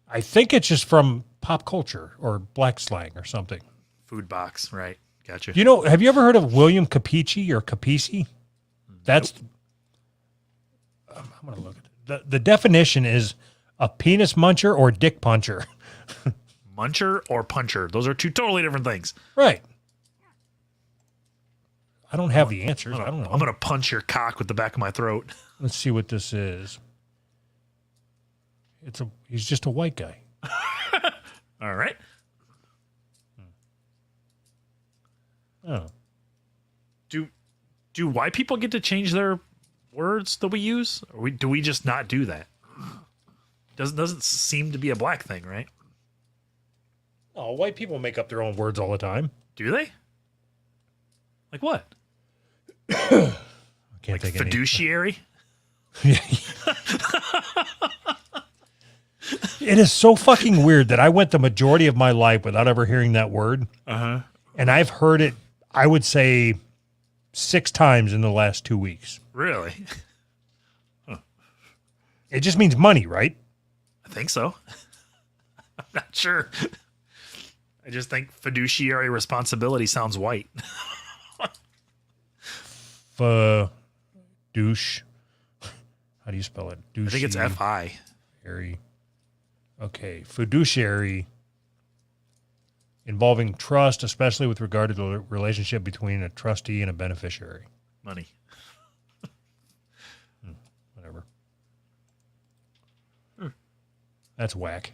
I think it's just from pop culture or black slang or something. Food box, right? Gotcha. You know, have you ever heard of William Capici or Capici? That's. I'm going to look at it. The definition is a penis muncher or dick puncher. Muncher or puncher? Those are two totally different things. Right. I don't have the answers. I don't know. I'm gonna punch your cock with the back of my throat. Let's see what this is. He's just a white guy. All right. Oh. Do white people get to change their words that we use, or do we just not do that? Doesn't seem to be a black thing, right? Oh, white people make up their own words all the time. Do they? Like what? I can't think of any. Fiduciary? It is so fucking weird that I went the majority of my life without ever hearing that word. Uh-huh. And I've heard it, I would say, 6 times in the last 2 weeks. Really? It just means money, right? I think so. I'm not sure. I just think fiduciary responsibility sounds white. Douche. How do you spell it? Douche. I think it's F-I. Okay. Fiduciary involving trust, especially with regard to the relationship between a trustee and a beneficiary. Money. Whatever. That's whack.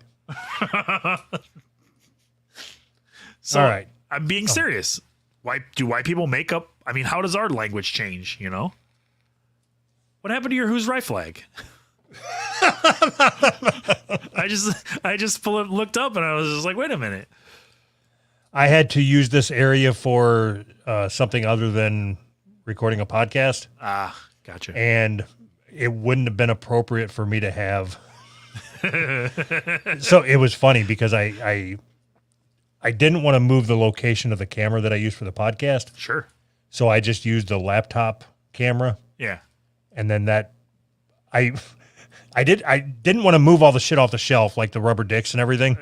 So All right. I'm being serious. Why do white people make up? I mean, how does our language change? You know, what happened to your "Who's Right" flag? I just looked up and I was just like, wait a minute. I had to use this area for something other than recording a podcast, Ah, gotcha. and it wouldn't have been appropriate for me to have. So it was funny because I didn't want to move the location of the camera that I used for the podcast. Sure. So I just used the laptop camera, Yeah. and then I didn't want to move all the shit off the shelf, like the rubber dicks and everything.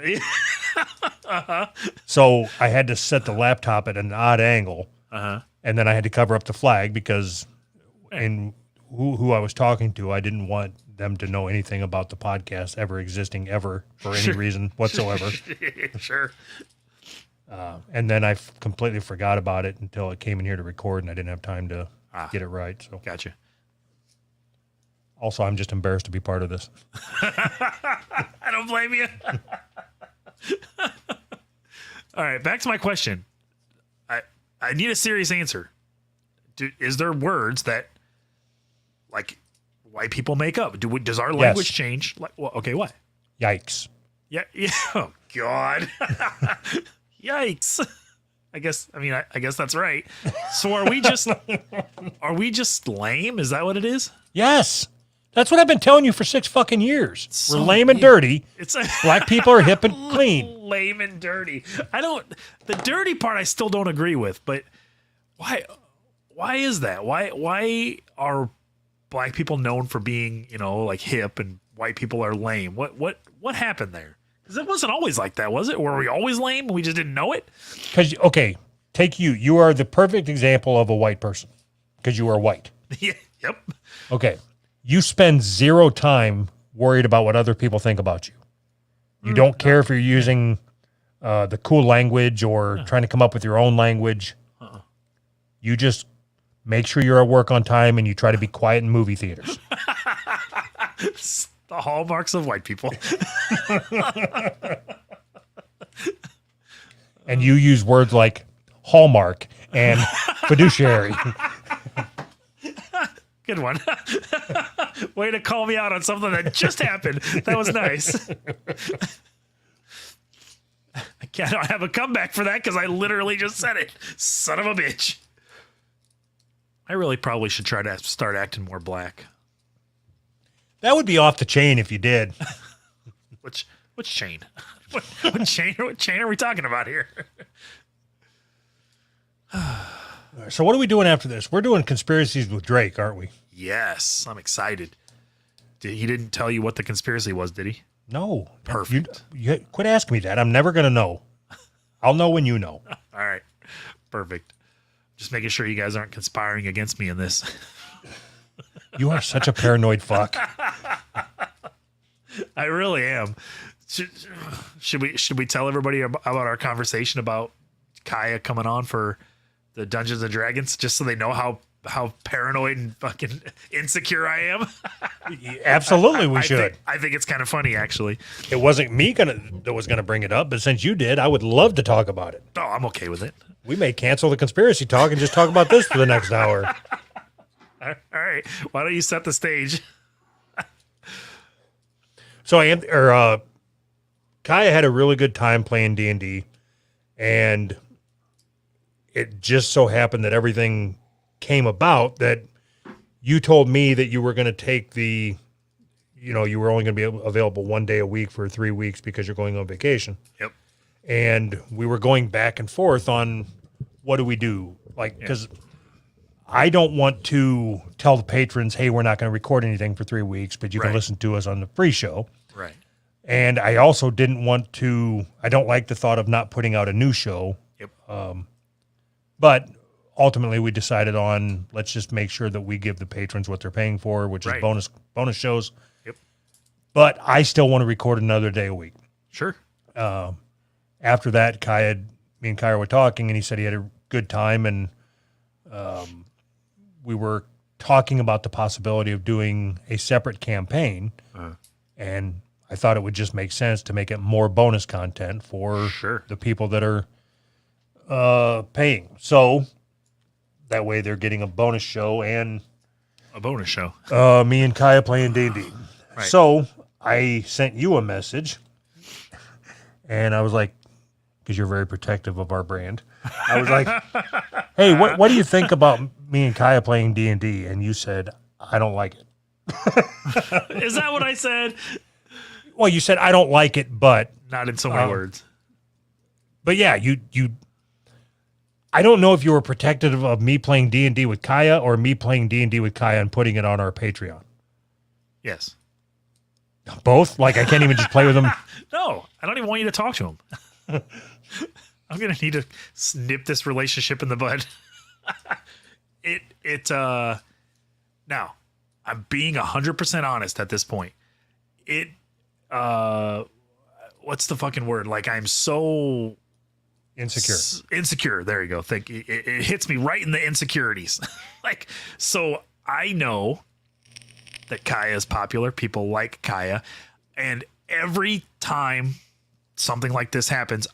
So I had to set the laptop at an odd angle, and then I had to cover up the flag because who I was talking to, I didn't want them to know anything about the podcast ever existing ever for any reason whatsoever. Sure. And then I completely forgot about it until it came in here to record, and I didn't have time to get it right. So Gotcha. also, I'm just embarrassed to be part of this. I don't blame you. All right, back to my question. I need a serious answer. Is there words that, like, white people make up? Does our language change? Like, well, okay, what? Yikes. Yeah. Oh God. Yikes. I guess that's right. So are we just lame? Is that what it is? Yes. That's what I've been telling you for 6 fucking years. So We're lame and weird. dirty. It's Black people are hip and clean. lame and dirty. The dirty part I still don't agree with, but why is that? Why are black people known for being, like hip and white people are lame? What happened there? Because it wasn't always like that, was it? Were we always lame and we just didn't know it? Because, okay, take you. You are the perfect example of a white person because you are white. Yeah. Yep. Okay. You spend 0 time worried about what other people think about you. You don't care if you're using the cool language or trying to come up with your own language. You just make sure you're at work on time and you try to be quiet in movie theaters. It's the hallmarks of white people. And you use words like hallmark and fiduciary. Good one. Way to call me out on something that just happened. That was nice. I can't have a comeback for that because I literally just said it. Son of a bitch. I really probably should try to start acting more black. That would be off the chain if you did. Which chain? What chain? What chain are we talking about here? So what are we doing after this? We're doing conspiracies with Drake, aren't we? Yes, I'm excited. He didn't tell you what the conspiracy was, did he? No. Perfect. You quit asking me that. I'm never going to know. I'll know when you know. All right. Perfect. Just making sure you guys aren't conspiring against me in this. You are such a paranoid fuck. I really am. Should we tell everybody about our conversation about Kaya coming on for the Dungeons and Dragons just so they know how paranoid and fucking insecure I am? Absolutely, we should. I think it's kind of funny, actually. It wasn't me that was gonna bring it up, but since you did, I would love to talk about it. Oh, I'm okay with it. We may cancel the conspiracy talk and just talk about this for the next hour. All right. Why don't you set the stage? So, Kaya had a really good time playing D&D, and it just so happened that everything came about that you told me that you were going to take you were only going to be available 1 day a week for 3 weeks because you're going on vacation. Yep. And we were going back and forth on what do we do? Like, because I don't want to tell the patrons, hey, we're not going to record anything for 3 weeks, but you can Right. listen to us on the free show. Right. And I also I don't like the thought of not putting out a new show. Yep. But ultimately we decided on, let's just make sure that we give the patrons what they're paying for, which is Right. bonus shows. Yep. But I still want to record another day a week. Sure. After that, me and Kaya were talking, and he said he had a good time, and we were talking about the possibility of doing a separate campaign, and I thought it would just make sense to make it more bonus content for Sure. the people that are paying. So that way they're getting a bonus show and A bonus show. me and Kaya playing D&D. Right. So I sent you a message, and I was like, because you're very protective of our brand, I was like, hey, what do you think about me and Kaya playing D&D, and you said, I don't like it. Is that what I said? Well, you said, I don't like it, but Not in so many words. yeah, you I don't know if you were protective of me playing D&D with Kaya or me playing D&D with Kaya and putting it on our Patreon. Yes. Both? Like, I can't even just play with them? No, I don't even want you to talk to him. I'm gonna need to snip this relationship in the bud. Now, I'm being 100% honest at this point. What's the fucking word? Like, I'm so Insecure. insecure. There you go. It hits me right in the insecurities. Like, so I know that Kaya is popular. People like Kaya, and every time something like this happens,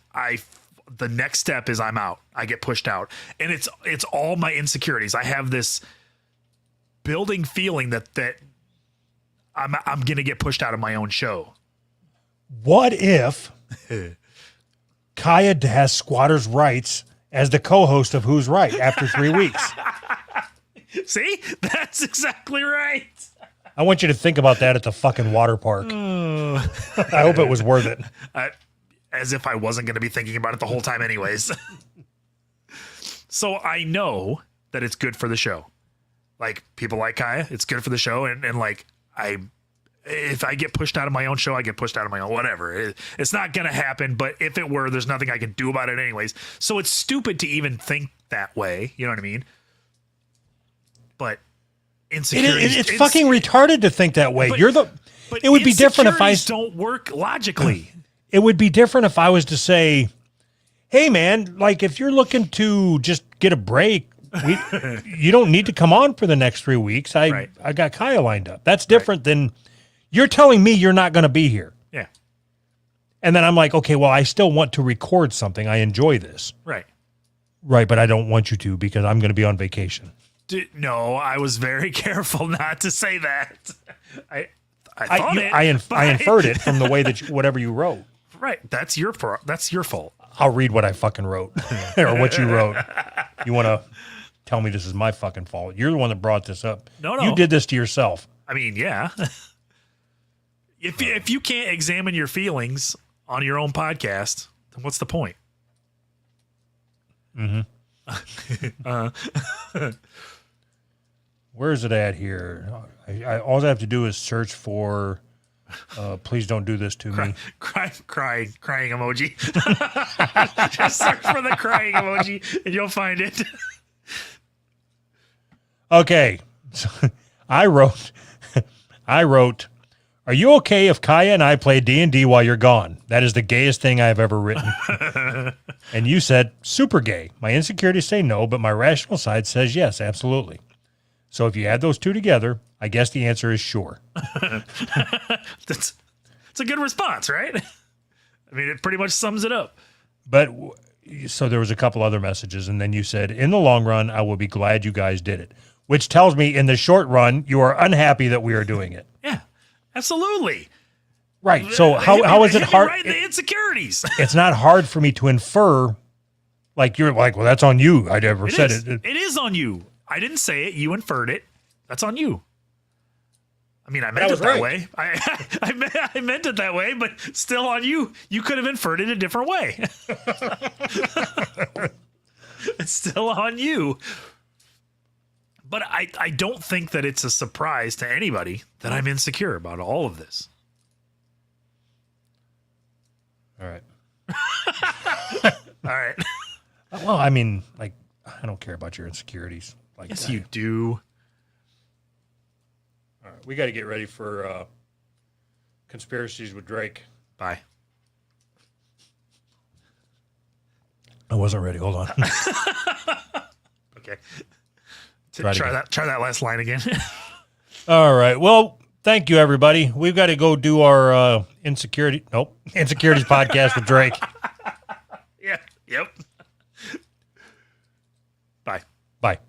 the next step is I'm out. I get pushed out, and it's all my insecurities. I have this building feeling that I'm gonna get pushed out of my own show. What if Kaya has squatter's rights as the co-host of Who's Right after 3 weeks? See, that's exactly right. I want you to think about that at the fucking water park. I hope it was worth it. As if I wasn't going to be thinking about it the whole time anyways. So I know that it's good for the show. Like, people like Kaya, it's good for the show. And like, if I get pushed out of my own show, I get pushed out of my own, whatever. It's not going to happen, but if it were, there's nothing I can do about it anyways. So it's stupid to even think that way. You know what I mean? But insecurities. It's fucking retarded to think that way. But- But it would be different if I insecurities don't work logically. It would be different if I was to say, hey, man, like, if you're looking to just get a break, you don't need to come on for the next 3 weeks. I got Kaya lined up. That's different than you're telling me you're not going to be here. Yeah. And then I'm like, okay, well, I still want to record something. I enjoy this. Right. Right, but I don't want you to because I'm going to be on vacation. No, I was very careful not to say that. I thought it. I inferred it from the way that whatever you wrote. Right. That's your fault. I'll read what I fucking wrote or what you wrote. You want to tell me this is my fucking fault? You're the one that brought this up. No. You did this to yourself. I mean, yeah. If you can't examine your feelings on your own podcast, then what's the point? Where is it at here? All I have to do is search for please don't do this to me. Crying emoji. Just search for the crying emoji and you'll find it. Okay. So I wrote, are you okay if Kaya and I play D&D while you're gone? That is the gayest thing I've ever written. And you said, super gay. My insecurities say no, but my rational side says yes, absolutely. So if you add those two together, I guess the answer is sure. That's a good response, right? I mean, it pretty much sums it up. But so there was a couple other messages, and then you said, in the long run, I will be glad you guys did it, which tells me in the short run, you are unhappy that we are doing it. Yeah, absolutely. Right. So how is it hard? Right in the insecurities. It's not hard for me to infer, like you're like, well, that's on you. I never said it. It is on you. I didn't say it. You inferred it. That's on you. I mean, I meant it that way. I meant it that way, but still on you. You could have inferred it a different way. It's still on you. But I don't think that it's a surprise to anybody that I'm insecure about all of this. All right. All right. Well, I mean, like, I don't care about your insecurities. Like, Yes, you do. All right, we got to get ready for Conspiracies with Drake. Bye. I wasn't ready. Hold on. Okay. Try Try that last line again. All right. Well, thank you, everybody. We've got to go do our insecurities podcast with Drake. Yeah. Yep. Bye. Bye.